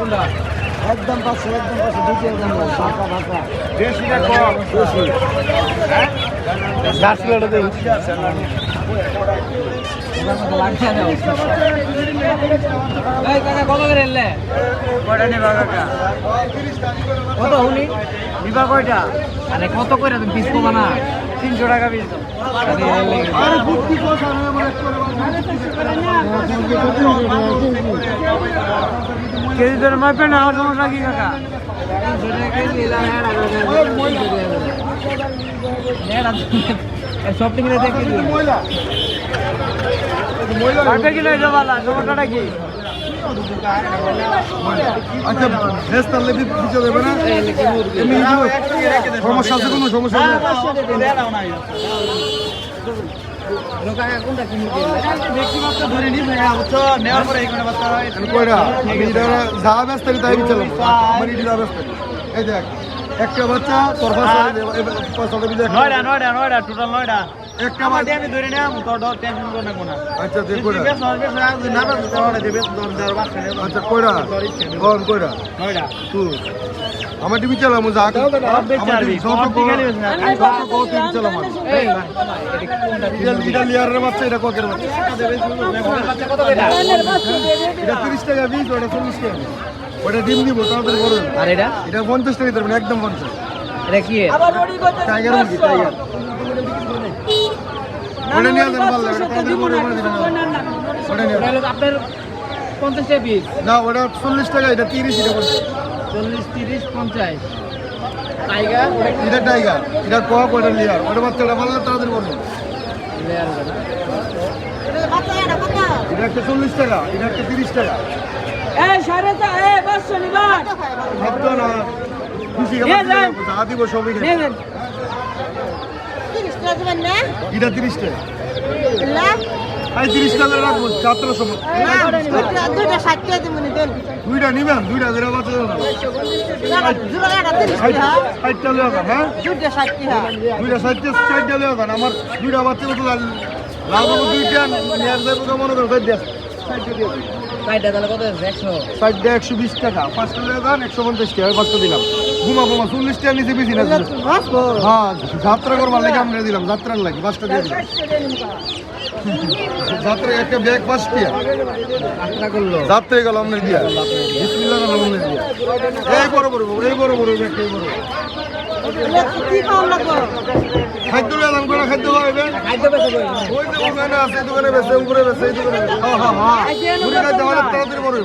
কোনটা একদম 500 দুটো একদম ফাঁকা ফাঁকা দেশিটা কম বেশি হ্যাঁ গাছগুলো দেই এই কাকা কত করে এলে কয়টা নিবা কাকা কত হুনি নিবা কয়টা আরে কত করে তুমি পিস কমা না 300 টাকা পিস দাও আরে বুদ্ধি কথা না আমার কেজি ধরে মাপে না আমার সমস্যা কি কাকা সব টিকিটে দেখে কাকে কি লই যাবালা সমস্যাটা কি আচ্ছা বেশ তাহলে দিতে দেবে না এমনি সমস্যা আছে কোনো সমস্যা নেই কয়টা আমি এটা যা ব্যস্ত তাই বিচালাম আমার এটা যা ব্যস্ত এই দেখ একটা বাচ্চা তোর নয়টা টোটাল নয়টা একটা আমার আমি ধরে নিলাম তোর ডর টেনশন করে না আচ্ছা দেখ কয়টা বেশ না বেশ তোর দেবে তোর দর বাস আচ্ছা কয়টা কোন কয়টা নয়টা তুই আমার টিভি চালাম যা এই এটা লিয়ারের বাচ্চা এটা ককের বাচ্চা বাচ্চা কত করে এটা 30 টাকা পিস ওটা 40 টাকা ওটা ডিম দিব তাড়াতাড়ি করুন আর এটা এটা 50 টাকা দেবেন একদম 50 এটা কি টাইগার মুরগি টাইগার ওটা নিয়ে দেন ভালো লাগে তাড়াতাড়ি করে দিবেন ওটা নিয়ে এটা হলো আপনার 50 টাকা পিস না ওটা 40 টাকা এটা 30 এটা 40 30 50 টাইগার এটা টাইগার এটা কক ওটা লিয়ার ওটা বাচ্চাটা ভালো তাড়াতাড়ি করুন লেয়ার এটা একটা 40 টাকা এটা একটা 30 টাকা এই সারেটা এই বাস নিবার খাদ্য না খুশি নিয়ে যান। যা দিব সবই খাই। নিয়ে নেন এটা 30 টাকা এই 30 টাকা রাখবো ছাত্র সময় দুইটা নিবেন দুইটা ধরে বাচ্চা দেবেন 60 টাকা লেখা হ্যাঁ দুইটা 60 টাকা লেখা আমার দুইটা বাচ্চা কত লাভ হবে দুইটা নিয়ে যাবো মনে করো 60 টাকা টাইটা তাহলে কত 100 60 টাকা 120 টাকা 5 টাকা দেন 150 টাকা পাঁচটা দিলাম ঘুমা 40 টাকা নিচে বেশি না হ্যাঁ যাত্রা করবার লাগে আমরা দিলাম যাত্রার লাগে পাঁচটা দিয়ে দিলাম যাত্রা একটা ব্যাগ 5 টাকা আটটা করলো যাত্রায় গেল আমরা দিয়া বিসমিল্লাহ রহমান দিয়া এই বড় ব্যাগ এই বড় খাদ্য দাম করে খাদ্য খাইবে খাইতে পেছে কই ওই যে দোকানে আছে দোকানে বেচে উপরে বেচে এই দোকানে হ্যাঁ মুড়ি খাইতে আমাদের তাড়াতাড়ি বড়